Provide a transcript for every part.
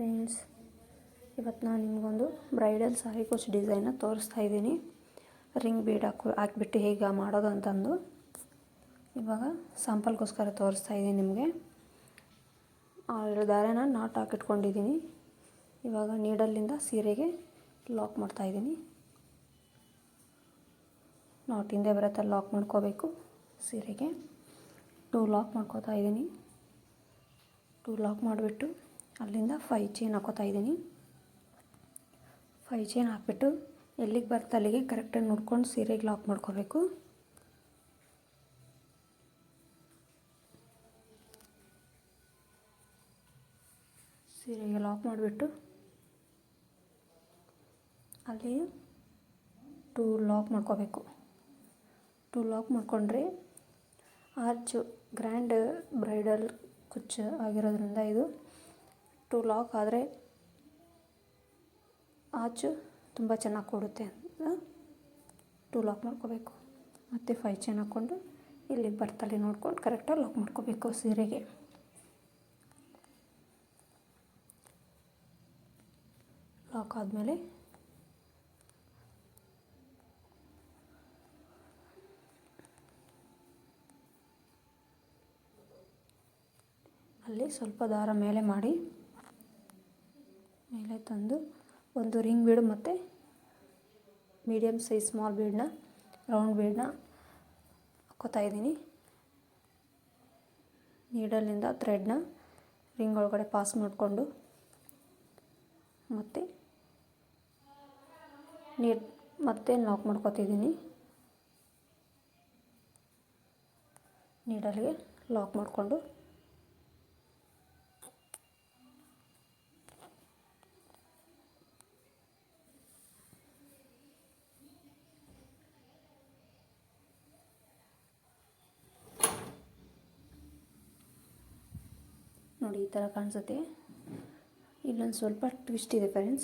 Friends, ಇವತ್ತು ನಾನು ನಿಮಗೊಂದು ಬ್ರೈಡಲ್ ಸಾರಿ ಕುಚ್ ಡಿಸೈನ ತೋರಿಸ್ತಾ ಇದ್ದೀನಿ. ರಿಂಗ್ ಬೀಡ್ ಹಾಕ್ಬಿಟ್ಟು ಹೇಗೆ ಮಾಡೋದು ಅಂತಂದು ಇವಾಗ ಸ್ಯಾಂಪಲ್ಗೋಸ್ಕರ ತೋರಿಸ್ತಾ ಇದ್ದೀನಿ ನಿಮಗೆ. ದಾರನ ನಾಟ್ ಹಾಕಿಟ್ಕೊಂಡಿದ್ದೀನಿ. ಇವಾಗ ನೀಡಲ್ಲಿಂದ ಸೀರೆಗೆ ಲಾಕ್ ಮಾಡ್ತಾಯಿದ್ದೀನಿ. ನಾಟ್ ಹಿಂದೆ ಬರುತ್ತೆ, ಲಾಕ್ ಮಾಡ್ಕೋಬೇಕು. ಸೀರೆಗೆ 2 ಲಾಕ್ ಮಾಡ್ಕೋತಾ ಇದ್ದೀನಿ. 2 ಲಾಕ್ ಮಾಡಿಬಿಟ್ಟು ಅಲ್ಲಿಂದ 5 ಚೈನ್ ಹಾಕೋತಾ ಇದ್ದೀನಿ. 5 ಚೈನ್ ಹಾಕ್ಬಿಟ್ಟು ಎಲ್ಲಿಗೆ ಬರುತ್ತೆ ಅಲ್ಲಿಗೆ ಕರೆಕ್ಟಾಗಿ ನೋಡ್ಕೊಂಡು ಸೀರೆಗೆ ಲಾಕ್ ಮಾಡ್ಕೋಬೇಕು. ಸೀರೆಗೆ ಲಾಕ್ ಮಾಡಿಬಿಟ್ಟು ಅಲ್ಲಿ 2 ಲಾಕ್ ಮಾಡ್ಕೋಬೇಕು. 2 ಲಾಕ್ ಮಾಡ್ಕೊಂಡ್ರೆ ಆರ್ಚು ಗ್ರ್ಯಾಂಡ್ ಬ್ರೈಡಲ್ ಕುಚ್ಚು ಆಗಿರೋದ್ರಿಂದ ಇದು 2 ಲಾಕ್ ಆದರೆ ಆರ್ಚು ತುಂಬ ಚೆನ್ನಾಗಿ ಕೊಡುತ್ತೆ ಅಂತ 2 ಲಾಕ್ ಮಾಡ್ಕೋಬೇಕು. ಮತ್ತು 5 ಚೈನ್ ಹಾಕ್ಕೊಂಡು ಇಲ್ಲಿಗೆ ಬರ್ತಲ್ಲಿ ನೋಡ್ಕೊಂಡು ಕರೆಕ್ಟಾಗಿ ಲಾಕ್ ಮಾಡ್ಕೋಬೇಕು. ಸೀರೆಗೆ ಲಾಕ್ ಆದಮೇಲೆ ಅಲ್ಲಿ ಸ್ವಲ್ಪ ದಾರ ಮೇಲೆ ಮಾಡಿ ಮೇಲೆ ತಂದು ಒಂದು ರಿಂಗ್ ಬೀಡು ಮತ್ತು ಮೀಡಿಯಮ್ ಸೈಜ್ ಸ್ಮಾಲ್ ಬೀಡನ್ನ ರೌಂಡ್ ಬೀಡನ್ನ ಹಾಕ್ಕೋತಾ ಇದ್ದೀನಿ. ನೀಡಲಿಂದ ಥ್ರೆಡ್ನ ರಿಂಗ್ ಒಳಗಡೆ ಪಾಸ್ ಮಾಡಿಕೊಂಡು ಮತ್ತೆ ಲಾಕ್ ಮಾಡ್ಕೋತಿದ್ದೀನಿ. ನೀಡಲ್ಗೆ ಲಾಕ್ ಮಾಡಿಕೊಂಡು ನೋಡಿ ಈ ಥರ ಕಾಣಿಸುತ್ತೆ. ಇಲ್ಲೊಂದು ಸ್ವಲ್ಪ ಟ್ವಿಸ್ಟ್ ಇದೆ ಫ್ರೆಂಡ್ಸ್.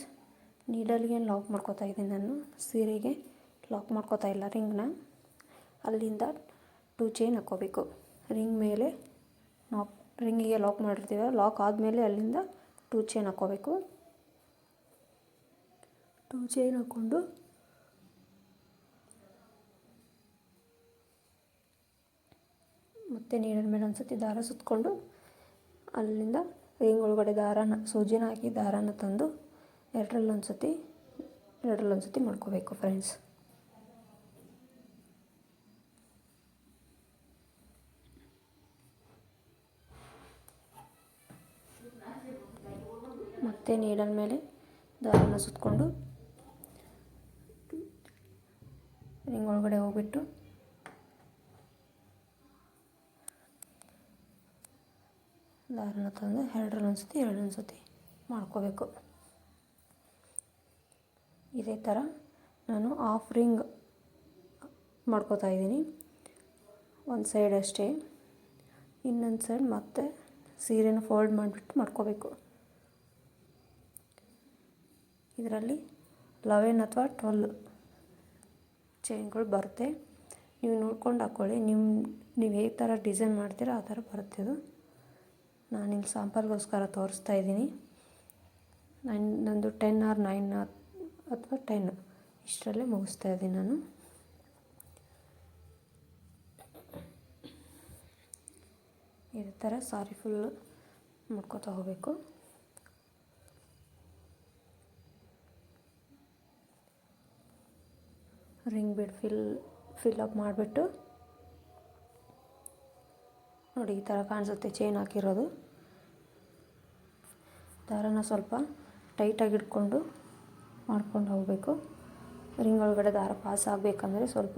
ನೀಡಲ್ಗೆ ಲಾಕ್ ಮಾಡ್ಕೋತಾ ಇದ್ದೀನಿ ನಾನು, ಸೀರೆಗೆ ಲಾಕ್ ಮಾಡ್ಕೋತಾ ಇಲ್ಲ ರಿಂಗ್ನ. ಅಲ್ಲಿಂದ 2 ಚೈನ್ ಹಾಕ್ಕೋಬೇಕು. ರಿಂಗ್ ಮೇಲೆ ರಿಂಗಿಗೆ ಲಾಕ್ ಮಾಡಿರ್ತೀವಿ, ಲಾಕ್ ಆದಮೇಲೆ ಅಲ್ಲಿಂದ 2 ಚೈನ್ ಹಾಕ್ಕೋಬೇಕು. 2 ಚೈನ್ ಹಾಕ್ಕೊಂಡು ಮತ್ತೆ ನೀಡಲ್ ಮೇಲೆ ಒಂದು ಸತಿ ದಾರ ಸುತ್ತಕೊಂಡು ಅಲ್ಲಿಂದ ರಿಂಗ್ ಒಳಗಡೆ ಸೂಜಿನ ಹಾಕಿ ದಾರಾನ ತಂದು ಎರಡರಲ್ಲೊಂದು ಸತಿ ಮಾಡ್ಕೋಬೇಕು ಫ್ರೆಂಡ್ಸ್. ಮತ್ತೆ ನೀಡಲ್ ಮೇಲೆ ದಾರಾನ ಸುತ್ತಕೊಂಡು ರಿಂಗ್ ಒಳಗಡೆ ಹೋಗ್ಬಿಟ್ಟು ದಾರನ ತಂದು ಎರಡರಲ್ಲೊಂದು ಸತಿ ಮಾಡ್ಕೋಬೇಕು. ಇದೇ ಥರ ನಾನು ಹಾಫ್ ರಿಂಗ್ ಮಾಡ್ಕೋತಾ ಇದ್ದೀನಿ. ಒಂದು ಸೈಡ್ ಅಷ್ಟೇ, ಇನ್ನೊಂದು ಸೈಡ್ ಮತ್ತೆ ಸೀರೆನ ಫೋಲ್ಡ್ ಮಾಡಿಬಿಟ್ಟು ಮಾಡ್ಕೋಬೇಕು. ಇದರಲ್ಲಿ 11 ಅಥವಾ 12 ಚೈನ್ಗಳು ಬರುತ್ತೆ. ನೀವು ನೋಡ್ಕೊಂಡು ಹಾಕ್ಕೊಳ್ಳಿ. ನೀವು ಹೇಗೆ ಥರ ಡಿಸೈನ್ ಮಾಡ್ತೀರೋ ಆ ಥರ ಬರುತ್ತೆ ಇದು. ನಾನು ಇಲ್ಲಿ ಸ್ಯಾಂಪಲ್ಗೋಸ್ಕರ ತೋರಿಸ್ತಾ ಇದ್ದೀನಿ. ನಂದು 10 or 9 ಅಥವಾ 10 ಇಷ್ಟರಲ್ಲೇ ಮುಗಿಸ್ತಾ ಇದ್ದೀನಿ ನಾನು. ಇದೇ ಥರ ಸಾರಿ ಫುಲ್ ಮಾಡ್ಕೋತಾ ಹೋಗಬೇಕು. ರಿಂಗ್ ಬೀಡ್ ಫಿಲ್ ಅಪ್ ಮಾಡಿಬಿಟ್ಟು ನೋಡಿ ಈ ಥರ ಕಾಣಿಸುತ್ತೆ ಚೈನ್ ಹಾಕಿರೋದು. ದಾರನ ಸ್ವಲ್ಪ ಟೈಟಾಗಿ ಇಟ್ಕೊಂಡು ಮಾಡ್ಕೊಂಡು ಹೋಗಬೇಕು. ರಿಂಗ್ ಒಳಗಡೆ ದಾರ ಪಾಸ್ ಆಗಬೇಕಂದ್ರೆ ಸ್ವಲ್ಪ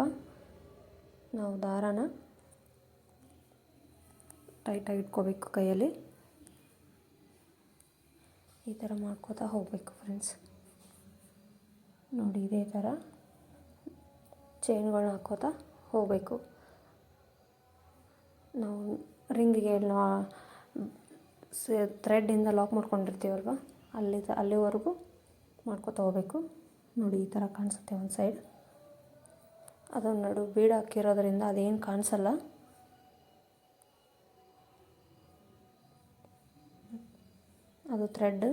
ನಾವು ದಾರಾನ ಟೈಟಾಗಿ ಇಟ್ಕೋಬೇಕು ಕೈಯಲ್ಲಿ. ಈ ಥರ ಮಾಡ್ಕೋತಾ ಹೋಗಬೇಕು ಫ್ರೆಂಡ್ಸ್. ನೋಡಿ ಇದೇ ಥರ ಚೈನ್ಗಳನ್ನ ಹಾಕೋತಾ ಹೋಗಬೇಕು. ನಾವು ರಿಂಗಿಗೆ ಥ್ರೆಡ್ಡಿಂದ ಲಾಕ್ ಮಾಡ್ಕೊಂಡಿರ್ತೀವಲ್ವ ಅಲ್ಲಿವರೆಗೂ ಮಾಡ್ಕೋತಾ ಹೋಗಬೇಕು. ನೋಡಿ ಈ ಥರ ಕಾಣಿಸುತ್ತೆ ಒಂದು ಸೈಡ್. ಅದೊಂದು ನಡು ಬೀಡ್ ಹಾಕಿರೋದ್ರಿಂದ ಅದೇನು ಕಾಣಿಸಲ್ಲ. ಅದು ಥ್ರೆಡ್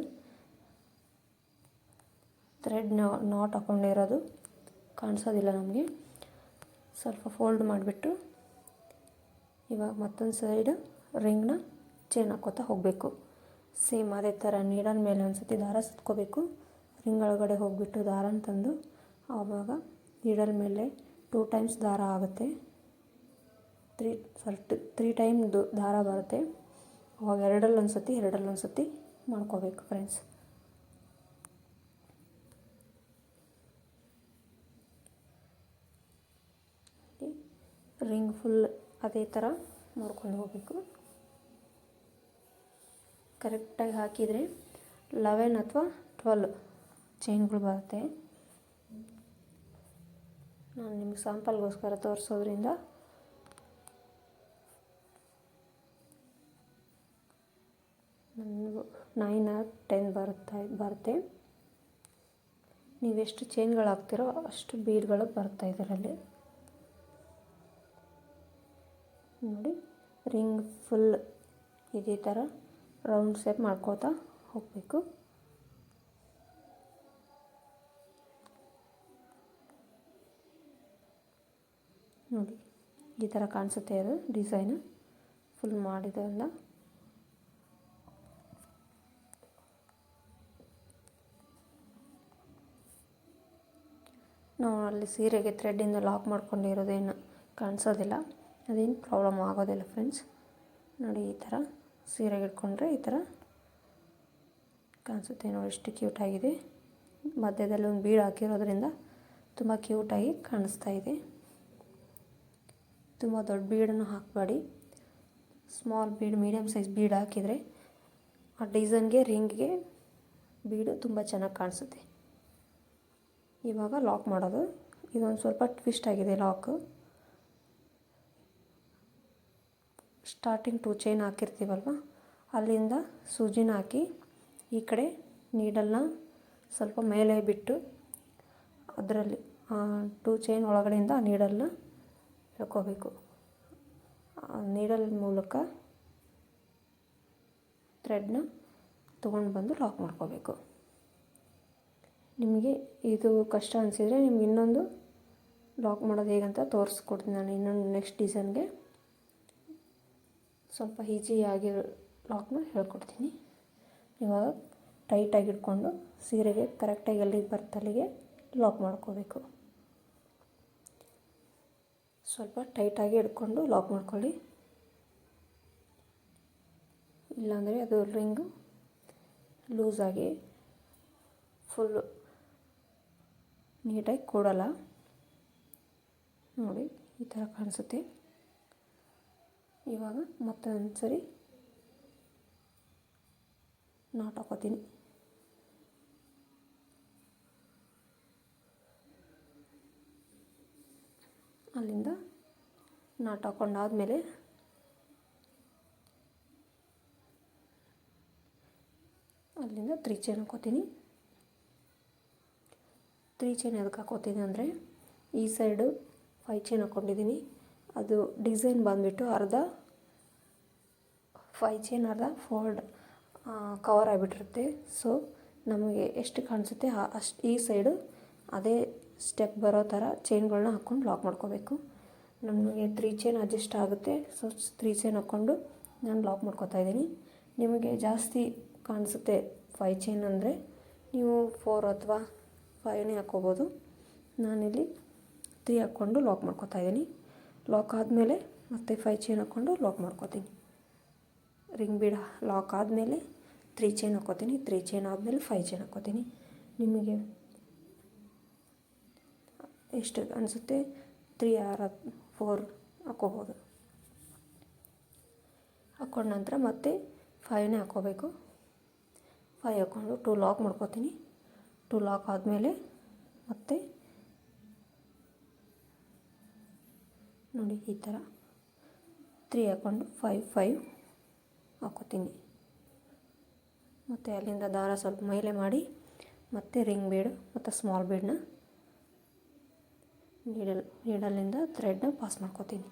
ಥ್ರೆಡ್ ನಾಟ್ ಹಾಕ್ಕೊಂಡಿರೋದು ಕಾಣಿಸೋದಿಲ್ಲ ನಮಗೆ. ಸ್ವಲ್ಪ ಫೋಲ್ಡ್ ಮಾಡಿಬಿಟ್ಟು ಇವಾಗ ಮತ್ತೊಂದು ಸೈಡ್ ರಿಂಗ್ನ ಚೈನ್ ಹಾಕ್ಕೋತಾ ಹೋಗಬೇಕು. ಸೇಮ್ ಅದೇ ಥರ ನೀಡಲ್ ಮೇಲೆ ಒಂದು ಸತಿ ದಾರ ಸುತ್ಕೋಬೇಕು. ರಿಂಗ್ ಒಳಗಡೆ ಹೋಗಿಬಿಟ್ಟು ದಾರನ ತಂದು ಆವಾಗ ನೀಡಲ್ ಮೇಲೆ 2 ಟೈಮ್ಸ್ ದಾರ ಆಗುತ್ತೆ. 3 ಟೈಮ್ ದಾರ ಬರುತ್ತೆ. ಅವಾಗ ಎರಡಲ್ಲೊಂದು ಸತಿ ಮಾಡ್ಕೋಬೇಕು ಫ್ರೆಂಡ್ಸ್. ರಿಂಗ್ ಫುಲ್ ಅದೇ ಥರ ನೋಡ್ಕೊಂಡು ಹೋಗಬೇಕು. ಕರೆಕ್ಟಾಗಿ ಹಾಕಿದರೆ 11 ಅಥವಾ 12 ಚೈನ್ಗಳು ಬರುತ್ತೆ. ನಾನು ನಿಮಗೆ ಸ್ಯಾಂಪಲ್ಗೋಸ್ಕರ ತೋರಿಸೋದ್ರಿಂದ ನನಗೂ 9 or 10 ಬರುತ್ತೆ. ನೀವೆಷ್ಟು ಚೈನ್ಗಳು ಹಾಕ್ತಿರೋ ಅಷ್ಟು ಬೀಡ್ಗಳು ಬರುತ್ತೆ ಇದರಲ್ಲಿ. ನೋಡಿ, ರಿಂಗ್ ಫುಲ್ ಇದೇ ಥರ ರೌಂಡ್ ಶೇಪ್ ಮಾಡ್ಕೋತಾ ಹೋಗಬೇಕು. ನೋಡಿ, ಈ ಥರ ಕಾಣಿಸುತ್ತೆ ಅದು ಡಿಸೈನ್ ಫುಲ್ ಮಾಡಿದೆಲ್ಲ. ನಾವು ಅಲ್ಲಿ ಸೀರೆಗೆ ಥ್ರೆಡ್ಡಿಂದ ಲಾಕ್ ಮಾಡ್ಕೊಂಡಿರೋದೇನು ಕಾಣಿಸೋದಿಲ್ಲ, ಅದೇನು ಪ್ರಾಬ್ಲಮ್ ಆಗೋದಿಲ್ಲ ಫ್ರೆಂಡ್ಸ್. ನೋಡಿ, ಈ ಥರ ಸೀರೆಗೆ ಇಟ್ಕೊಂಡ್ರೆ ಈ ಥರ ಕಾಣಿಸುತ್ತೆ. ನೋಡಿ ಎಷ್ಟು ಕ್ಯೂಟಾಗಿದೆ. ಮಧ್ಯದಲ್ಲಿ ಒಂದು ಬೀಡ್ ಹಾಕಿರೋದ್ರಿಂದ ತುಂಬ ಕ್ಯೂಟಾಗಿ ಕಾಣಿಸ್ತಾ ಇದೆ. ತುಂಬ ದೊಡ್ಡ ಬೀಡನ್ನು ಹಾಕಬೇಡಿ. Small bead, medium size bead ಹಾಕಿದರೆ ಆ ಡಿಸೈನ್ಗೆ ರಿಂಗ್ಗೆ ಬೀಡು ತುಂಬ ಚೆನ್ನಾಗಿ ಕಾಣಿಸುತ್ತೆ. ಇವಾಗ ಲಾಕ್ ಮಾಡೋದು. ಇದೊಂದು ಸ್ವಲ್ಪ ಟ್ವಿಸ್ಟ್ ಆಗಿದೆ ಲಾಕು. ಸ್ಟಾರ್ಟಿಂಗ್ 2 ಚೈನ್ ಹಾಕಿರ್ತೀವಲ್ವ, ಅಲ್ಲಿಂದ ಸೂಜಿನ ಹಾಕಿ ಈ ಕಡೆ ನೀಡಲ್ನ ಸ್ವಲ್ಪ ಮೇಲೆ ಬಿಟ್ಟು ಅದರಲ್ಲಿ 2 ಚೈನ್ ಒಳಗಡೆಯಿಂದ ಆ ನೀಡಲ್ನ ಎಳ್ಕೋಬೇಕು. ನೀಡಲ್ ಮೂಲಕ ಥ್ರೆಡ್ನ ತೊಗೊಂಡು ಬಂದು ಲಾಕ್ ಮಾಡ್ಕೋಬೇಕು. ನಿಮಗೆ ಇದು ಕಷ್ಟ ಅನಿಸಿದರೆ ನಿಮ್ಗೆ ಇನ್ನೊಂದು ಲಾಕ್ ಮಾಡೋದು ಹೇಗಂತ ತೋರಿಸ್ಕೊಡ್ತೀನಿ ನಾನು. ಇನ್ನೊಂದು ನೆಕ್ಸ್ಟ್ ಡಿಸೈನ್ಗೆ ಸ್ವಲ್ಪ ಈಜಿಯಾಗಿ ಲಾಕ್ನ ಹೇಳ್ಕೊಡ್ತೀನಿ. ಇವಾಗ ಟೈಟಾಗಿ ಇಟ್ಕೊಂಡು ಸೀರೆಗೆ ಕರೆಕ್ಟಾಗಿ ಎಲ್ಲಿಗೆ ಬರುತ್ತೆ ಅಲ್ಲಿಗೆ ಲಾಕ್ ಮಾಡ್ಕೋಬೇಕು. ಸ್ವಲ್ಪ ಟೈಟಾಗಿ ಹಿಡ್ಕೊಂಡು ಲಾಕ್ ಮಾಡ್ಕೊಳ್ಳಿ, ಇಲ್ಲಾಂದರೆ ಅದು ರಿಂಗು ಲೂಸಾಗಿ ಫುಲ್ಲು ನೀಟಾಗಿ ಕೂಡಲ್ಲ. ನೋಡಿ, ಈ ಥರ ಕಾಣಿಸುತ್ತೆ. ಇವಾಗ ಮತ್ತೊಂದು ಸರಿ ನಾಟ್ ಹಾಕೋತೀನಿ. ಅಲ್ಲಿಂದ ನಾಟ್ ಹಾಕೊಂಡಾದ್ಮೇಲೆ ಅಲ್ಲಿಂದ 3 ಚೈನ್ ಹಾಕೋತೀನಿ. 3 ಚೈನ್ ಎದಕ್ಕೆ ಹಾಕೋತೀನಿ ಅಂದರೆ ಈ ಸೈಡು 5 ಚೈನ್ ಹಾಕ್ಕೊಂಡಿದ್ದೀನಿ. ಅದು ಡಿಸೈನ್ ಬಂದುಬಿಟ್ಟು ಅರ್ಧ 5 ಚೈನ್ ಅರ್ಧ ಫೋಲ್ಡ್ ಕವರ್ ಆಗಿಬಿಟ್ಟಿರುತ್ತೆ. ಸೊ ನಮಗೆ ಎಷ್ಟು ಕಾಣಿಸುತ್ತೆ ಅಷ್ಟು ಈ ಸೈಡು ಅದೇ ಸ್ಟೆಪ್ ಬರೋ ಥರ ಚೈನ್ಗಳನ್ನ ಹಾಕ್ಕೊಂಡು ಲಾಕ್ ಮಾಡ್ಕೋಬೇಕು. ನಮಗೆ 3 ಚೈನ್ ಅಡ್ಜಸ್ಟ್ ಆಗುತ್ತೆ. ಸೊ 3 ಚೈನ್ ಹಾಕ್ಕೊಂಡು ನಾನು ಲಾಕ್ ಮಾಡ್ಕೋತಾ ಇದ್ದೀನಿ. ನಿಮಗೆ ಜಾಸ್ತಿ ಕಾಣಿಸುತ್ತೆ 5 ಚೈನ್ ಅಂದರೆ ನೀವು 4 ಅಥವಾ 5ನೇ ಹಾಕ್ಕೋಬೋದು. ನಾನಿಲ್ಲಿ 3 ಹಾಕ್ಕೊಂಡು ಲಾಕ್ ಮಾಡ್ಕೋತಾ ಇದ್ದೀನಿ. ಲಾಕ್ ಆದಮೇಲೆ ಮತ್ತೆ 5 ಚೈನ್ ಹಾಕ್ಕೊಂಡು ಲಾಕ್ ಮಾಡ್ಕೋತೀನಿ. ರಿಂಗ್ ಬೀಡ್ ಲಾಕ್ ಆದಮೇಲೆ 3 ಚೈನ್ ಹಾಕ್ಕೋತೀನಿ. 3 ಚೈನ್ ಆದಮೇಲೆ 5 ಚೈನ್ ಹಾಕ್ಕೋತೀನಿ. ನಿಮಗೆ ಎಷ್ಟು ಅನಿಸುತ್ತೆ 3 or 4 ಹಾಕ್ಕೋಬೋದು. ಹಾಕ್ಕೊಂಡ ನಂತರ ಮತ್ತೆ 5ನೇ ಹಾಕ್ಕೋಬೇಕು. 5 ಹಾಕ್ಕೊಂಡು 2 ಲಾಕ್ ಮಾಡ್ಕೋತೀನಿ. 2 ಲಾಕ್ ಆದಮೇಲೆ ಮತ್ತೆ ನೋಡಿ ಈ ಥರ 3 ಹಾಕ್ಕೊಂಡು 5 ಹಾಕ್ಕೋತೀನಿ. ಮತ್ತು ಅಲ್ಲಿಂದ ದಾರ ಸ್ವಲ್ಪ ಮೇಲೆ ಮಾಡಿ ಮತ್ತು ರಿಂಗ್ ಬೀಡ್ ಮತ್ತು ಸ್ಮಾಲ್ ಬೀಡನ್ನ ನೀಡಲಿಂದ ಥ್ರೆಡ್ನ ಪಾಸ್ ಮಾಡ್ಕೋತೀನಿ.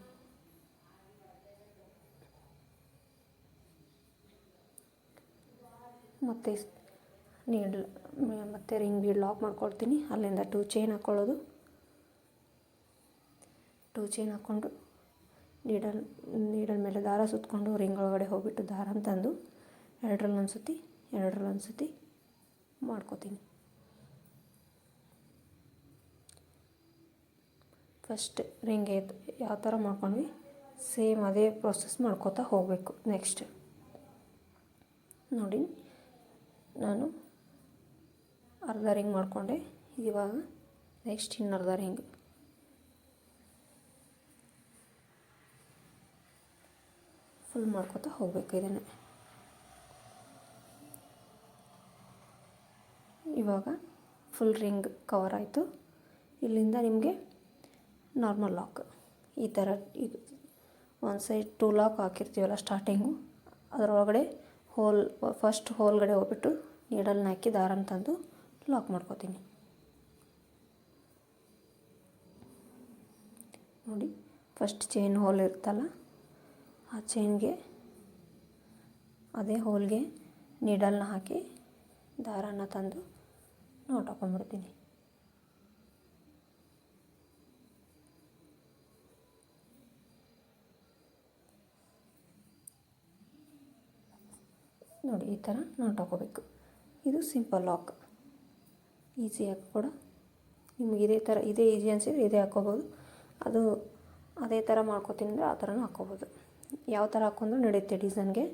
ಮತ್ತು ನೀಡಲ್ ಮತ್ತು ರಿಂಗ್ ಬೀಡ್ ಲಾಕ್ ಮಾಡ್ಕೊಳ್ತೀನಿ. ಅಲ್ಲಿಂದ 2 ಚೈನ್ ಹಾಕ್ಕೊಳ್ಳೋದು. 2 ಚೈನ್ ಹಾಕ್ಕೊಂಡು ನೀಡಲ್ ಮೇಲೆ ದಾರ ಸುತ್ತಕೊಂಡು ರಿಂಗ್ ಒಳಗಡೆ ಹೋಗ್ಬಿಟ್ಟು ದಾರ ತಂದು ಎರಡರಲ್ಲಿ ಒಂದು ಸತಿ ಮಾಡ್ಕೋತೀನಿ. ಫಸ್ಟ್ ರಿಂಗ್ ಯಾವ ಥರ ಮಾಡ್ಕೊಂಡ್ವಿ ಸೇಮ್ ಅದೇ ಪ್ರೊಸೆಸ್ ಮಾಡ್ಕೋತಾ ಹೋಗಬೇಕು. ನೆಕ್ಸ್ಟ್ ನೋಡಿ, ನಾನು ಅರ್ಧ ರಿಂಗ್ ಮಾಡಿಕೊಂಡೆ. ಇವಾಗ ನೆಕ್ಸ್ಟ್ ಇನ್ನರ್ಧ ರಿಂಗ್ ಫುಲ್ ಮಾಡ್ಕೋತಾ ಹೋಗಬೇಕು. ಇದನ್ನು ಇವಾಗ ಫುಲ್ ರಿಂಗ್ ಕವರ್ ಆಯಿತು. ಇಲ್ಲಿಂದ ನಿಮಗೆ ನಾರ್ಮಲ್ ಲಾಕ್ ಈ ಥರ ಈಗ ಒಂದು ಸೈಡ್ 2 ಲಾಕ್ ಹಾಕಿರ್ತೀವಲ್ಲ ಸ್ಟಾರ್ಟಿಂಗು, ಅದರೊಳಗಡೆ ಫಸ್ಟ್ ಹೋಲ್ಗಡೆ ಹೋಗ್ಬಿಟ್ಟು ನೀಡಲ್ನ ಹಾಕಿ ದಾರನ ತಂದು ಲಾಕ್ ಮಾಡ್ಕೋತೀನಿ. ನೋಡಿ, ಫಸ್ಟ್ ಚೈನ್ ಹೋಲ್ ಇರುತ್ತಲ್ಲ, ಆ ಚೈನ್ಗೆ ಅದೇ ಹೋಲ್ಗೆ ನೀಡಲ್ನ ಹಾಕಿ ದಾರನ ತಂದು ನಾಟ್ ಹಾಕೊಂಡ್ಬಿಡ್ತೀನಿ. ನೋಡಿ, ಈ ಥರ ನಾಟ್ ಹಾಕೋಬೇಕು. ಇದು ಸಿಂಪಲ್ ಲಾಕ್, ಈಸಿಯಾಗಿ ಕೂಡ ನಿಮ್ಗೆ ಇದೇ ಈಸಿ ಅನಿಸಿದ್ರೆ ಇದೇ ಹಾಕ್ಕೋಬೋದು. ಅದು ಅದೇ ಥರ ಮಾಡ್ಕೋತೀನಿ ಅಂದರೆ ಆ ಥರನೂ ಹಾಕ್ಕೋಬೋದು. ಯಾವ ಥರ ಹಾಕ್ಕೊಂಡ್ರೂ ನಡೆಯುತ್ತೆ ಡಿಸೈನ್ಗೆ.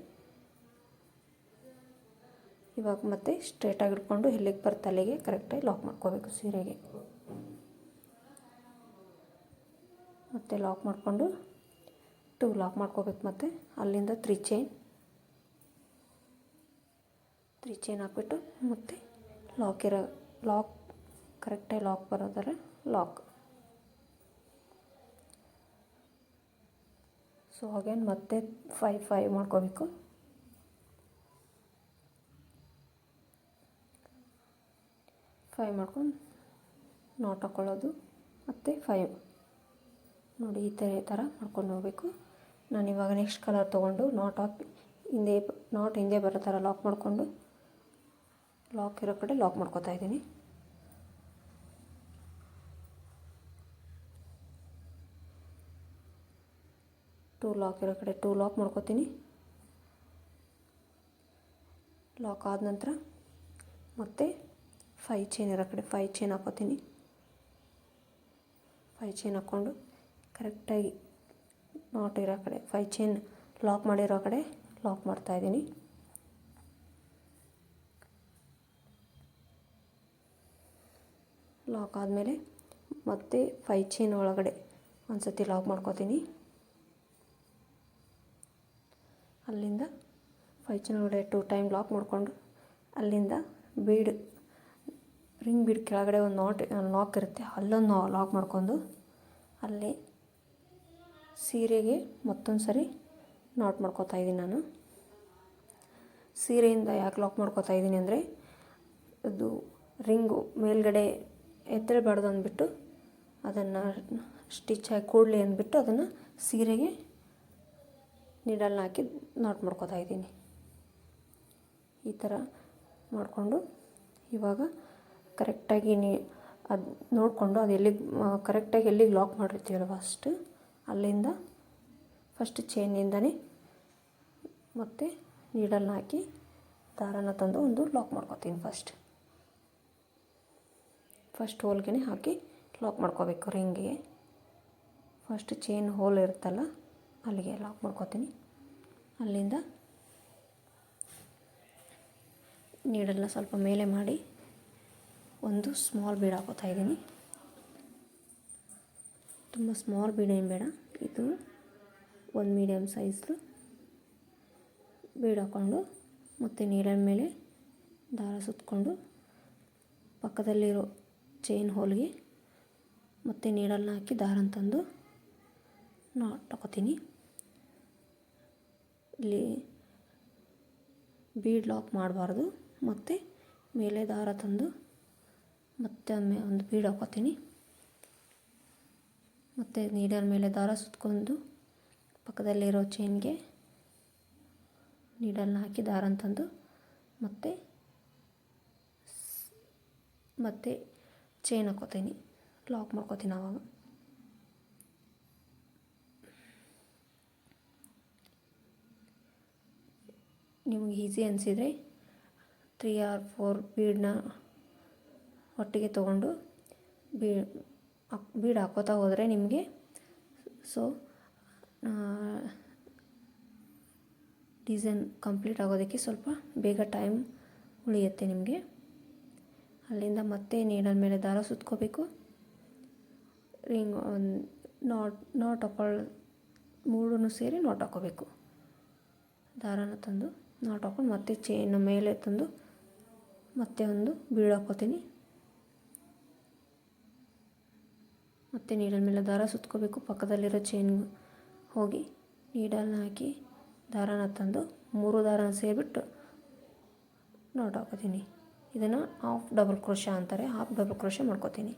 ಇವಾಗ ಮತ್ತೆ ಸ್ಟ್ರೇಟಾಗಿ ಇಟ್ಕೊಂಡು ಎಲ್ಲಿಗೆ ಬರುತ್ತೆ ಅಲ್ಲಿಗೆ ಕರೆಕ್ಟಾಗಿ ಲಾಕ್ ಮಾಡ್ಕೋಬೇಕು ಸೀರೆಗೆ. ಮತ್ತು ಲಾಕ್ ಮಾಡಿಕೊಂಡು 2 ಲಾಕ್ ಮಾಡ್ಕೋಬೇಕು. ಮತ್ತು ಅಲ್ಲಿಂದ 3 ಚೈನ್ ಹಾಕ್ಬಿಟ್ಟು ಮತ್ತು ಲಾಕ್ ಕರೆಕ್ಟಾಗಿ ಲಾಕ್ ಬರೋದರ ಲಾಕ್. ಸೊ ಅಗೇನ್ ಮತ್ತೆ 5 ಮಾಡ್ಕೋಬೇಕು. 5 ಮಾಡ್ಕೊಂಡು ನಾಟ್ ಹಾಕ್ಕೊಳ್ಳೋದು ಮತ್ತು 5 ನೋಡಿ ಈ ಥರ ಮಾಡ್ಕೊಂಡು ಹೋಗಬೇಕು. ನಾನು ಇವಾಗ ನೆಕ್ಸ್ಟ್ ಕಲರ್ ತೊಗೊಂಡು ನಾಟ್ ಹಿಂದೆ ಬರೋ ಥರ ಲಾಕ್ ಮಾಡಿಕೊಂಡು ಲಾಕ್ ಇರೋ ಕಡೆ ಲಾಕ್ ಮಾಡ್ಕೋತಾ ಇದ್ದೀನಿ. ಲಾಕ್ ಇರೋ ಕಡೆ 2 ಲಾಕ್ ಮಾಡ್ಕೋತೀನಿ. ಲಾಕ್ ಆದ ನಂತರ ಮತ್ತೆ 5 ಚೈನ್ ಇರೋ ಕಡೆ 5 ಚೈನ್ ಹಾಕೋತೀನಿ. 5 ಚೈನ್ ಹಾಕ್ಕೊಂಡು ಕರೆಕ್ಟಾಗಿ ನಾಟ್ ಇರೋ ಕಡೆ 5 ಚೈನ್ ಲಾಕ್ ಮಾಡಿರೋ ಕಡೆ ಲಾಕ್ ಮಾಡ್ತಾಯಿದ್ದೀನಿ. ಲಾಕ್ ಆದಮೇಲೆ ಮತ್ತೆ 5 ಚೈನ್ ಒಳಗಡೆ ಒಂದು ಸತಿ ಲಾಕ್ ಮಾಡ್ಕೋತೀನಿ. ಅಲ್ಲಿಂದ 5 ಚೈನ್ ಒಳಗಡೆ 2 ಟೈಮ್ ಲಾಕ್ ಮಾಡಿಕೊಂಡು ಅಲ್ಲಿಂದ ರಿಂಗ್ ಬೀಡ್ ಕೆಳಗಡೆ ಒಂದು ಲಾಕ್ ಇರುತ್ತೆ, ಅಲ್ಲೊಂದು ಲಾಕ್ ಮಾಡ್ಕೊಂಡು ಅಲ್ಲಿ ಸೀರೆಗೆ ಮತ್ತೊಂದು ಸರಿ ನಾಟ್ ಮಾಡ್ಕೋತಾ ಇದ್ದೀನಿ. ನಾನು ಸೀರೆಯಿಂದ ಯಾಕೆ ಲಾಕ್ ಮಾಡ್ಕೋತಾ ಇದ್ದೀನಿ ಅಂದರೆ ಅದು ರಿಂಗು ಮೇಲ್ಗಡೆ ಎತ್ತರಬಾರ್ದು ಅಂದ್ಬಿಟ್ಟು ಅದನ್ನು ಸ್ಟಿಚ್ ಹಾಕಿ ಕೂಡಲಿ ಅಂದ್ಬಿಟ್ಟು ಅದನ್ನು ಸೀರೆಗೆ ನೀಡಲ್ನ ಹಾಕಿ ನಾಟ್ ಮಾಡ್ಕೋತಾ ಇದ್ದೀನಿ. ಈ ಥರ ಮಾಡಿಕೊಂಡು ಇವಾಗ ಕರೆಕ್ಟಾಗಿ ಅದು ನೋಡಿಕೊಂಡು ಅದು ಕರೆಕ್ಟಾಗಿ ಎಲ್ಲಿಗೆ ಲಾಕ್ ಮಾಡಿರ್ತೀವಲ್ಲ ಅಲ್ಲಿಂದ ಫಸ್ಟ್ ಚೈನಿಂದನೇ ಮತ್ತು ನೀಡಲ್ನ ಹಾಕಿ ದಾರನ ತಂದು ಒಂದು ಲಾಕ್ ಮಾಡ್ಕೋತೀನಿ. ಫಸ್ಟ್ ಹೋಲ್ಗೆ ಹಾಕಿ ಲಾಕ್ ಮಾಡ್ಕೋಬೇಕು. ರಿಂಗಿಗೆ ಫಸ್ಟ್ ಚೈನ್ ಹೋಲ್ ಇರುತ್ತಲ್ಲ ಅಲ್ಲಿಗೆ ಲಾಕ್ ಮಾಡ್ಕೋತೀನಿ. ಅಲ್ಲಿಂದ ನೀಡಲ್ನ ಸ್ವಲ್ಪ ಮೇಲೆ ಮಾಡಿ ಒಂದು ಸ್ಮಾಲ್ ಬೀಡ್ ಹಾಕೋತಾ ಇದ್ದೀನಿ. ತುಂಬ ಸ್ಮಾಲ್ ಬೀಡ್ ಏನು ಬೇಡ, ಇದು ಒಂದು ಮೀಡಿಯಮ್ ಸೈಜ್ದು ಬೀಡ್ ಹಾಕ್ಕೊಂಡು ಮತ್ತು ನೀಡಲ್ ಮೇಲೆ ದಾರ ಸುತ್ತಕೊಂಡು ಪಕ್ಕದಲ್ಲಿರೋ ಚೈನ್ ಹೋಲ್ಗೆ ಮತ್ತು ನೀಡಲ್ನ ಹಾಕಿ ದಾರನ ತಂದು ನಾಟ್ ಹಾಕೋತೀನಿ. ಇಲ್ಲಿ ಬೀಡ್ ಲಾಕ್ ಮಾಡಬಾರ್ದು. ಮತ್ತು ಮೇಲೆ ದಾರ ತಂದು ಮತ್ತೆ ಒಂದು ಬೀಡ್ ಹಾಕೋತೀನಿ. ಮತ್ತು ನೀಡಲ್ ಮೇಲೆ ದಾರ ಸುತ್ತಕೊಂಡು ಪಕ್ಕದಲ್ಲಿರೋ ಚೈನ್ಗೆ ನೀಡಲ್ನ ಹಾಕಿ ದಾರನ ತಂದು ಮತ್ತೆ ಮತ್ತು ಚೈನ್ ಹಾಕ್ಕೋತೀನಿ, ಲಾಕ್ ಮಾಡ್ಕೋತೀನಿ. ಆವಾಗ ನಿಮ್ಗೆ ಈಸಿ ಅನಿಸಿದರೆ 3 or 4 ಬೀಡನ್ನ ಒಟ್ಟಿಗೆ ತೊಗೊಂಡು ಬೀಡ್ ಹಾಕೋತಾ ಹೋದರೆ ನಿಮಗೆ ಡಿಸೈನ್ ಕಂಪ್ಲೀಟ್ ಆಗೋದಕ್ಕೆ ಸ್ವಲ್ಪ ಬೇಗ ಟೈಮ್ ಉಳಿಯುತ್ತೆ ನಿಮಗೆ. ಅಲ್ಲಿಂದ ಮತ್ತೆ ನೀಡಲ್ ಮೇಲೆ ದಾರ ಸುತ್ಕೋಬೇಕು. ರಿಂಗ್ ನಾಟ್ ಹಾಕೊಳ್ಳೋ ಮೂರನ್ನು ಸೇರಿ ನಾಟ್ ಹಾಕೋಬೇಕು. ದಾರನ ತಂದು ನಾಟ್ ಹಾಕೊಂಡು ಮತ್ತೆ ಚೈನ್ ಮೇಲೆ ತಂದು ಮತ್ತೆ ಒಂದು ಬೀಡ್ ಹಾಕೋತೀನಿ. ಮತ್ತು ನೀಡಲ್ ಮೇಲೆ ದಾರ ಸುತ್ಕೋಬೇಕು. ಪಕ್ಕದಲ್ಲಿರೋ ಚೈನ್ ಹೋಗಿ ನೀಡಲ್ನ ಹಾಕಿ ದಾರನ ತಂದು 3 ದಾರನ ಸೇರಿಬಿಟ್ಟು ನಾಟ್ ಹಾಕೋತೀನಿ. ಇದನ್ನು ಹಾಫ್ ಡಬಲ್ ಕ್ರೋಶಾ ಅಂತಾರೆ. ಹಾಫ್ ಡಬಲ್ ಕ್ರೋಶಾ ಮಾಡ್ಕೋತೀನಿ.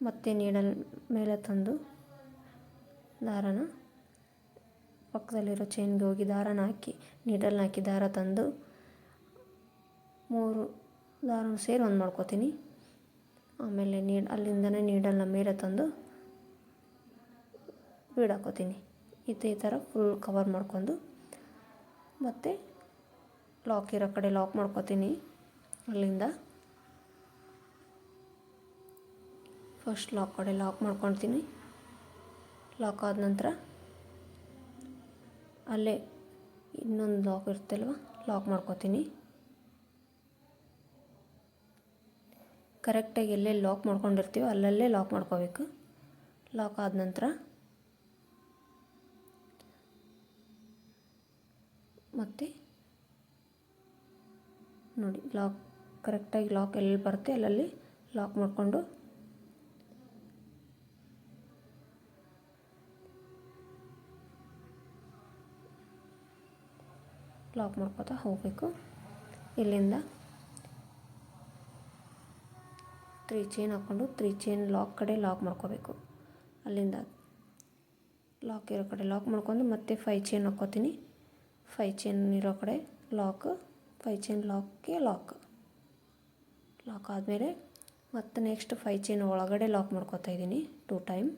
ಮತ್ತು ನೀಡಲ್ ಮೇಲೆ ತಂದು ದಾರನ ಪಕ್ಕದಲ್ಲಿರೋ ಚೈನ್ಗೆ ಹೋಗಿ ದಾರನ ಹಾಕಿ ನೀಡಲ್ನ ಹಾಕಿ ದಾರ ತಂದು 3 ದಾರನ ಸೇರಿ ಒಂದು ಮಾಡ್ಕೋತೀನಿ. ಆಮೇಲೆ ಅಲ್ಲಿಂದನೇ ನೀಡಲ್ನ ಮೇಲೆ ತಂದು ಬೀಡ್ ಹಾಕೋತೀನಿ. ಈ ಥರ ಫುಲ್ ಕವರ್ ಮಾಡ್ಕೊಂಡು ಮತ್ತು ಲಾಕ್ ಇರೋ ಕಡೆ ಲಾಕ್ ಮಾಡ್ಕೋತೀನಿ. ಅಲ್ಲಿಂದ ಫಸ್ಟ್ ಲಾಕ್ ಕಡೆ ಲಾಕ್ ಮಾಡ್ಕೊತೀನಿ. ಲಾಕ್ ಆದ ನಂತರ ಅಲ್ಲೇ ಇನ್ನೊಂದು ಲಾಕ್ ಇರುತ್ತಲ್ವ, ಲಾಕ್ ಮಾಡ್ಕೋತೀನಿ. ಕರೆಕ್ಟಾಗಿ ಎಲ್ಲೇ ಲಾಕ್ ಮಾಡ್ಕೊಂಡಿರ್ತೀವೋ ಅಲ್ಲಲ್ಲೇ ಲಾಕ್ ಮಾಡ್ಕೋಬೇಕು. ಲಾಕ್ ಆದ ನಂತರ ಮತ್ತು ನೋಡಿ ಕರೆಕ್ಟಾಗಿ ಲಾಕ್ ಎಲ್ಲಿ ಬರುತ್ತೆ ಅಲ್ಲಲ್ಲಿ ಲಾಕ್ ಮಾಡಿಕೊಂಡು ಲಾಕ್ ಮಾಡ್ಕೋತಾ ಹೋಗಬೇಕು. ಇಲ್ಲಿಂದ 3 ಚೈನ್ ಹಾಕ್ಕೊಂಡು 3 ಚೈನ್ ಲಾಕ್ ಕಡೆ ಲಾಕ್ ಮಾಡ್ಕೋಬೇಕು. ಅಲ್ಲಿಂದ ಲಾಕ್ ಇರೋ ಕಡೆ ಲಾಕ್ ಮಾಡ್ಕೊಂಡು ಮತ್ತೆ 5 ಚೈನ್ ಹಾಕ್ಕೋತೀನಿ. 5 ಚೈನ್ ಇರೋ ಕಡೆ ಲಾಕ್, 5 ಚೈನ್ ಲಾಕ್ಗೆ ಲಾಕ್ ಆದಮೇಲೆ ಮತ್ತು ನೆಕ್ಸ್ಟ್ 5 ಚೈನ್ ಒಳಗಡೆ ಲಾಕ್ ಮಾಡ್ಕೋತಾ ಇದ್ದೀನಿ 2 ಟೈಮ್.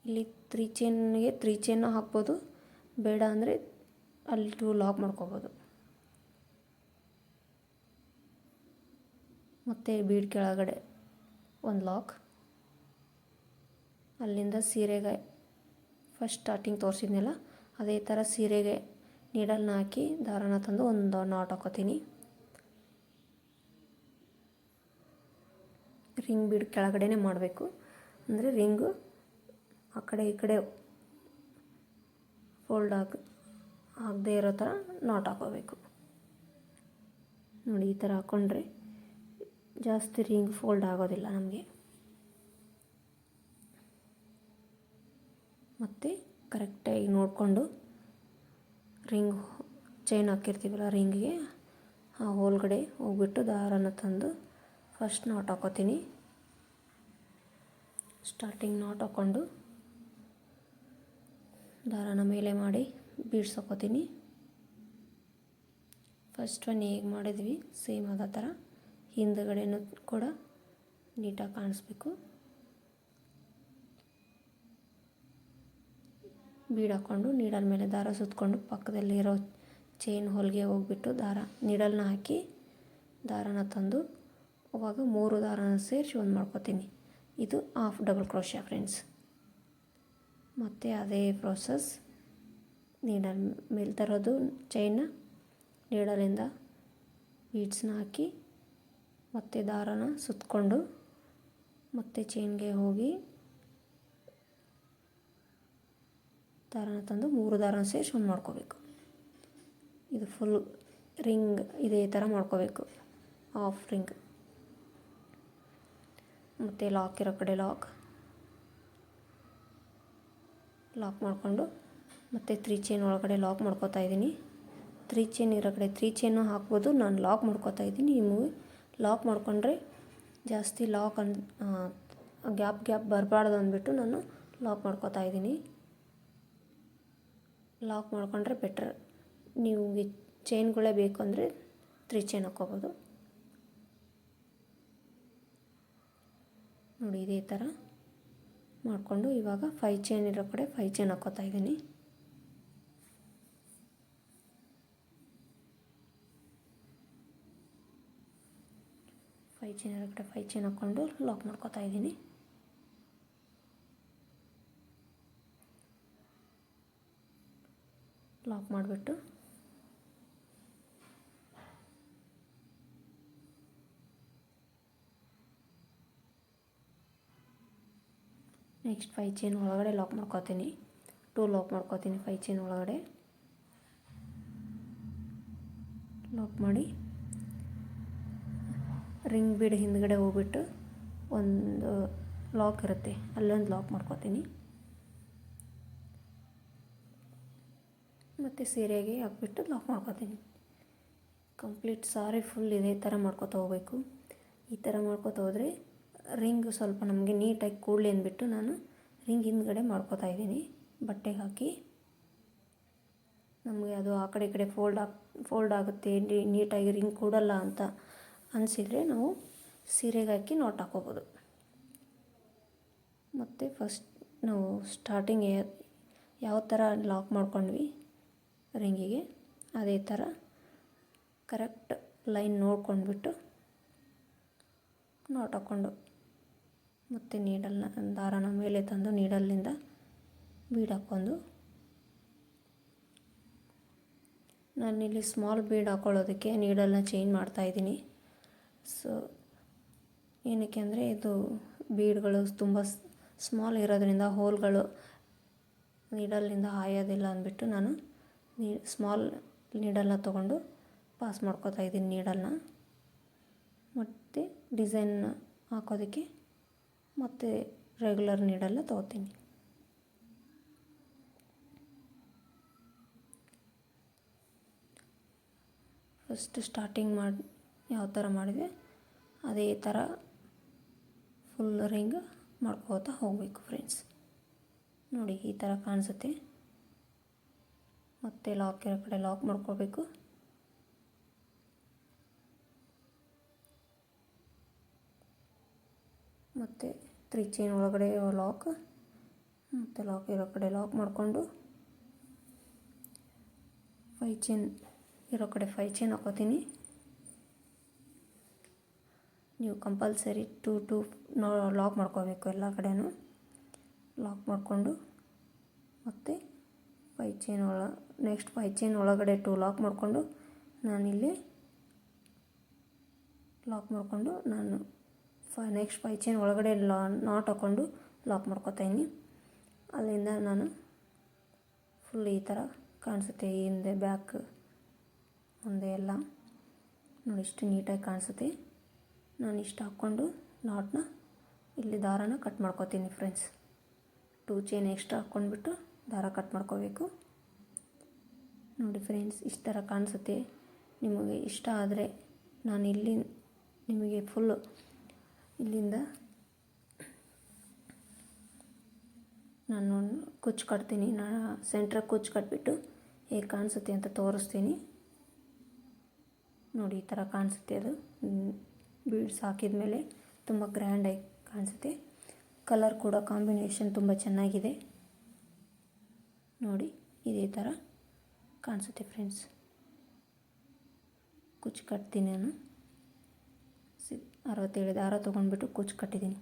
ಇಲ್ಲಿ 3 ಚೈನ್ಗೆ 3 ಚೈನ್ ಹಾಕ್ಬೋದು, ಬೇಡ ಅಂದರೆ ಅಲ್ಲಿ 2 ಲಾಕ್ ಮಾಡ್ಕೋಬೋದು. ಮತ್ತು ಬೀಡ್ ಕೆಳಗಡೆ ಒಂದು ಲಾಕ್. ಅಲ್ಲಿಂದ ಸೀರೆಗೆ ಫಸ್ಟ್ ಸ್ಟಾರ್ಟಿಂಗ್ ತೋರಿಸಿದ್ನಲ್ಲ ಅದೇ ಥರ ಸೀರೆಗೆ ನೀಡಲ್ನ ಹಾಕಿ ದಾರನ ತಂದು ಒಂದು ನಾಟ್ ಹಾಕೋತೀನಿ. ರಿಂಗ್ ಬೀಡ್ ಕೆಳಗಡೆನೇ ಮಾಡಬೇಕು, ಅಂದರೆ ರಿಂಗು ಆ ಕಡೆ ಈ ಕಡೆ ಫೋಲ್ಡ್ ಆಗದೆ ಇರೋ ಥರ ನಾಟ್ ಹಾಕೋಬೇಕು. ನೋಡಿ ಈ ಥರ ಹಾಕ್ಕೊಂಡ್ರೆ ಜಾಸ್ತಿ ರಿಂಗ್ ಫೋಲ್ಡ್ ಆಗೋದಿಲ್ಲ ನಮಗೆ. ಮತ್ತು ಕರೆಕ್ಟಾಗಿ ನೋಡಿಕೊಂಡು ರಿಂಗ್ ಚೈನ್ ಹಾಕಿರ್ತೀವಲ್ಲ ರಿಂಗಿಗೆ ಆ ಹೋಲ್ಗಡೆ ಹೋಗ್ಬಿಟ್ಟು ದಾರನ ತಂದು ಫಸ್ಟ್ ನಾಟ್ ಹಾಕೋತೀನಿ. ಸ್ಟಾರ್ಟಿಂಗ್ ನಾಟ್ ಹಾಕ್ಕೊಂಡು ದಾರನ ಮೇಲೆ ಮಾಡಿ ಬೀಡ್ಸ್ ಹಾಕೋತೀನಿ. ಫಸ್ಟ್ ಒನ್ ಹೇಗೆ ಮಾಡಿದ್ವಿ ಸೇಮ್ ಅದೇ ಥರ ಹಿಂದುಗಡೆನೂ ಕೂಡ ನೀಟಾಗಿ ಕಾಣಿಸ್ಬೇಕು. ಬೀಡ್ ಹಾಕ್ಕೊಂಡು ನೀಡಲ್ ಮೇಲೆ ದಾರ ಸುತ್ತಕೊಂಡು ಪಕ್ಕದಲ್ಲಿರೋ ಚೈನ್ ಹೋಲ್ಗೆ ಹೋಗ್ಬಿಟ್ಟು ನೀಡಲ್ನ ಹಾಕಿ ದಾರನ ತಂದು ಅವಾಗ 3 ದಾರನ ಸೇರಿಸಿ ಒಂದು ಮಾಡ್ಕೋತೀನಿ. ಇದು ಹಾಫ್ ಡಬಲ್ ಕ್ರೋಶಾ ಫ್ರೆಂಡ್ಸ್. ಮತ್ತು ಅದೇ ಪ್ರೋಸೆಸ್ ನೀಡಲ್ ಮೇಲೆ ತರೋದು ಚೈನ್ನ ನೀಡಲಿಂದ ಬೀಡ್ಸ್ನ ಹಾಕಿ ಮತ್ತು ದಾರನ ಸುತ್ತಕೊಂಡು ಮತ್ತು ಚೈನ್ಗೆ ಹೋಗಿ ದಾರನ ತಂದು 3 ದಾರನ ಸೇರಿಸಿ ಒಂದು ಮಾಡ್ಕೋಬೇಕು. ಇದು ಫುಲ್ ರಿಂಗ್ ಇದೇ ಥರ ಮಾಡ್ಕೋಬೇಕು, ಹಾಫ್ ರಿಂಗ್. ಮತ್ತು ಲಾಕ್ ಇರೋ ಕಡೆ ಲಾಕ್ ಮಾಡಿಕೊಂಡು ಮತ್ತು 3 ಚೈನ್ ಒಳಗಡೆ ಲಾಕ್ ಮಾಡ್ಕೋತಾ ಇದ್ದೀನಿ. 3 ಚೈನ್ ಇರೋ ಕಡೆ 3 ಚೈನು ಹಾಕ್ಬೋದು, ನಾನು ಲಾಕ್ ಮಾಡ್ಕೋತಾ ಇದ್ದೀನಿ. ನಿಮಗೆ ಲಾಕ್ ಮಾಡಿಕೊಂಡ್ರೆ ಜಾಸ್ತಿ ಗ್ಯಾಪ್ ಬರಬಾರ್ದು ಅಂದ್ಬಿಟ್ಟು ನಾನು ಲಾಕ್ ಮಾಡ್ಕೋತಾ ಇದ್ದೀನಿ. ಲಾಕ್ ಮಾಡ್ಕೊಂಡ್ರೆ ಬೆಟ್ರ್. ನೀವು ಚೈನ್ಗಳೇ ಬೇಕು ಅಂದರೆ 3 ಚೈನ್ ಹಾಕ್ಕೋಬೋದು. ನೋಡಿ ಇದೇ ಥರ ಮಾಡಿಕೊಂಡು ಇವಾಗ 5 ಚೈನ್ ಇರೋ ಕಡೆ 5 ಚೈನ್ ಹಾಕ್ಕೋತಾ ಇದ್ದೀನಿ. ಫೈವ್ ಚೈನ್ ಇರೋ ಕಡೆ 5 ಚೈನ್ ಹಾಕ್ಕೊಂಡು ಲಾಕ್ ಮಾಡ್ಕೋತಾ ಇದ್ದೀನಿ. ಲಾಕ್ ಮಾಡಿಬಿಟ್ಟು ನೆಕ್ಸ್ಟ್ 5 ಚೈನ್ ಒಳಗಡೆ ಲಾಕ್ ಮಾಡ್ಕೋತೀನಿ. 2 ಲಾಕ್ ಮಾಡ್ಕೋತೀನಿ 5 ಚೈನ್ ಒಳಗಡೆ. ಲಾಕ್ ಮಾಡಿ ರಿಂಗ್ ಬೀಡ್ ಹಿಂದ್ಗಡೆ ಹೋಗ್ಬಿಟ್ಟು ಒಂದು ಲಾಕ್ ಇರುತ್ತೆ, ಅಲ್ಲೊಂದು ಲಾಕ್ ಮಾಡ್ಕೋತೀನಿ. ಮತ್ತು ಸೀರೆಗೆ ಹಾಕ್ಬಿಟ್ಟು ಲಾಕ್ ಮಾಡ್ಕೋತೀನಿ. ಕಂಪ್ಲೀಟ್ ಸಾರಿ ಫುಲ್ ಇದೇ ಥರ ಮಾಡ್ಕೋತಾ ಹೋಗಬೇಕು. ಈ ಥರ ಮಾಡ್ಕೋತಾ ಹೋದರೆ ರಿಂಗ್ ಸ್ವಲ್ಪ ನಮಗೆ ನೀಟಾಗಿ ಕೂಡಲಿ ಅಂದ್ಬಿಟ್ಟು ನಾನು ರಿಂಗ್ ಹಿಂದ್ಗಡೆ ಮಾಡ್ಕೋತಾ ಇದ್ದೀನಿ. ಬಟ್ಟೆಗೆ ಹಾಕಿ ನಮಗೆ ಅದು ಆ ಕಡೆ ಈ ಕಡೆ ಫೋಲ್ಡ್ ಆಗುತ್ತೆ, ನೀಟಾಗಿ ರಿಂಗ್ ಕೂಡಲ್ಲ ಅಂತ ಅನಿಸಿದರೆ ನಾವು ಸೀರೆಗೆ ಹಾಕಿ ನಾಟ್ ಹಾಕ್ಕೋಬೋದು. ಮತ್ತು ಫಸ್ಟ್ ನಾವು ಸ್ಟಾರ್ಟಿಂಗ್ ಯಾವ ಥರ ಲಾಕ್ ಮಾಡ್ಕೊಂಡ್ವಿ ರಿಂಗಿಗೆ ಅದೇ ಥರ ಕರೆಕ್ಟ್ ಲೈನ್ ನೋಡ್ಕೊಂಡ್ಬಿಟ್ಟು ನಾಟ್ ಹಾಕ್ಕೊಂಡು ಮತ್ತು ದಾರನ ಮೇಲೆ ತಂದು ನೀಡಲ್ಲಿಂದ ಬೀಡ್ ಹಾಕ್ಕೊಂಡು ನಾನಿಲ್ಲಿ ಸ್ಮಾಲ್ ಬೀಡ್ ಹಾಕ್ಕೊಳ್ಳೋದಕ್ಕೆ ನೀಡಲ್ನ ಚೇಂಜ್ ಮಾಡ್ತಾಯಿದ್ದೀನಿ. ಸೊ ಏನಕ್ಕೆ ಅಂದರೆ ಇದು ಬೀಡ್ಗಳು ತುಂಬ ಸ್ಮಾಲ್ ಇರೋದ್ರಿಂದ ಹೋಲ್ಗಳು ನೀಡಲ್ನಿಂದ ಹಾಯೋದಿಲ್ಲ ಅಂದ್ಬಿಟ್ಟು ನಾನು ಸ್ಮಾಲ್ ನೀಡಲ್ನ ತೊಗೊಂಡು ಪಾಸ್ ಮಾಡ್ಕೋತಾ ಇದ್ದೀನಿ ನೀಡಲ್ನ. ಮತ್ತು ಡಿಸೈನ್ ಹಾಕೋದಕ್ಕೆ ಮತ್ತು ರೆಗ್ಯುಲರ್ ನೀಡಲ್ನ ತೊಗೋತೀನಿ. ಫಸ್ಟ್ ಸ್ಟಾರ್ಟಿಂಗ್ ಯಾವ ಥರ ಮಾಡಿದೆ ಅದೇ ಥರ ಫುಲ್ ರಿಂಗ್ ಮಾಡ್ಕೋತಾ ಹೋಗಬೇಕು ಫ್ರೆಂಡ್ಸ್. ನೋಡಿ ಈ ಥರ ಕಾಣಿಸುತ್ತೆ. ಮತ್ತು ಲಾಕ್ ಇರೋ ಕಡೆ ಲಾಕ್ ಮಾಡ್ಕೋಬೇಕು. ಮತ್ತು 3 ಚೈನ್ ಒಳಗಡೆ ಲಾಕ್, ಮತ್ತು ಲಾಕ್ ಇರೋ ಕಡೆ ಲಾಕ್ ಮಾಡಿಕೊಂಡು 5 ಚೈನ್ ಇರೋ ಕಡೆ 5 ಚೈನ್ ಹಾಕ್ಕೋತೀನಿ. ನೀವು ಕಂಪಲ್ಸರಿ 2 ಲಾಕ್ ಮಾಡ್ಕೋಬೇಕು ಎಲ್ಲ ಕಡೆನೂ. ಲಾಕ್ ಮಾಡಿಕೊಂಡು ಮತ್ತು 5 ಚೈನ್ ನೆಕ್ಸ್ಟ್ 5 ಚೈನ್ ಒಳಗಡೆ 2 ಲಾಕ್ ಮಾಡಿಕೊಂಡು ನಾನಿಲ್ಲಿ ಲಾಕ್ ಮಾಡಿಕೊಂಡು ನಾನು ನೆಕ್ಸ್ಟ್ 5 ಚೈನ್ ಒಳಗಡೆ ನಾಟ್ ಹಾಕ್ಕೊಂಡು ಲಾಕ್ ಮಾಡ್ಕೋತಾಯಿದ್ದೀನಿ. ಅಲ್ಲಿಂದ ನಾನು ಫುಲ್ ಈ ಥರ ಕಾಣಿಸುತ್ತೆ, ಹಿಂದೆ ಬ್ಯಾಕ್ ಮುಂದೆ ಎಲ್ಲ ನೋಡಿ ಇಷ್ಟು ನೀಟಾಗಿ ಕಾಣಿಸುತ್ತೆ. ನಾನು ಇಷ್ಟು ಹಾಕ್ಕೊಂಡು ನಾಟ್ನ ಇಲ್ಲಿ ದಾರನ ಕಟ್ ಮಾಡ್ಕೋತೀನಿ ಫ್ರೆಂಡ್ಸ್. 2 ಚೈನ್ ಎಕ್ಸ್ಟ್ರಾ ಹಾಕ್ಕೊಂಡ್ಬಿಟ್ಟು ದಾರ ಕಟ್ ಮಾಡ್ಕೋಬೇಕು. ನೋಡಿ ಫ್ರೆಂಡ್ಸ್ ಇಷ್ಟು ಥರ ಕಾಣಿಸುತ್ತೆ. ನಿಮಗೆ ಇಷ್ಟ ಆದರೆ ನಾನು ಇಲ್ಲಿ ನಿಮಗೆ ಫುಲ್ಲು ಇಲ್ಲಿಂದ ನಾನು ಕುಚ್ಚು ಕಟ್ತೀನಿ. ನಾನು ಸೆಂಟ್ರಾಗಿ ಕುಚ್ಚು ಕಟ್ಬಿಟ್ಟು ಹೇಗೆ ಕಾಣಿಸುತ್ತೆ ಅಂತ ತೋರಿಸ್ತೀನಿ. ನೋಡಿ ಈ ಥರ ಕಾಣಿಸುತ್ತೆ. ಅದು ಬೀಡ್ಸ್ ಹಾಕಿದ ಮೇಲೆ ತುಂಬ ಗ್ರ್ಯಾಂಡಾಗಿ ಕಾಣಿಸುತ್ತೆ. ಕಲರ್ ಕೂಡ ಕಾಂಬಿನೇಷನ್ ತುಂಬ ಚೆನ್ನಾಗಿದೆ. ನೋಡಿ ಇದೇ ಥರ ಕಾಣಿಸುತ್ತೆ ಫ್ರೆಂಡ್ಸ್. ಕುಚ್ಚು ಕಟ್ತೀನಿ ನಾನು 67 ದಾರ ತೊಗೊಂಡ್ಬಿಟ್ಟು ಕುಚ್ಚು ಕಟ್ಟಿದ್ದೀನಿ.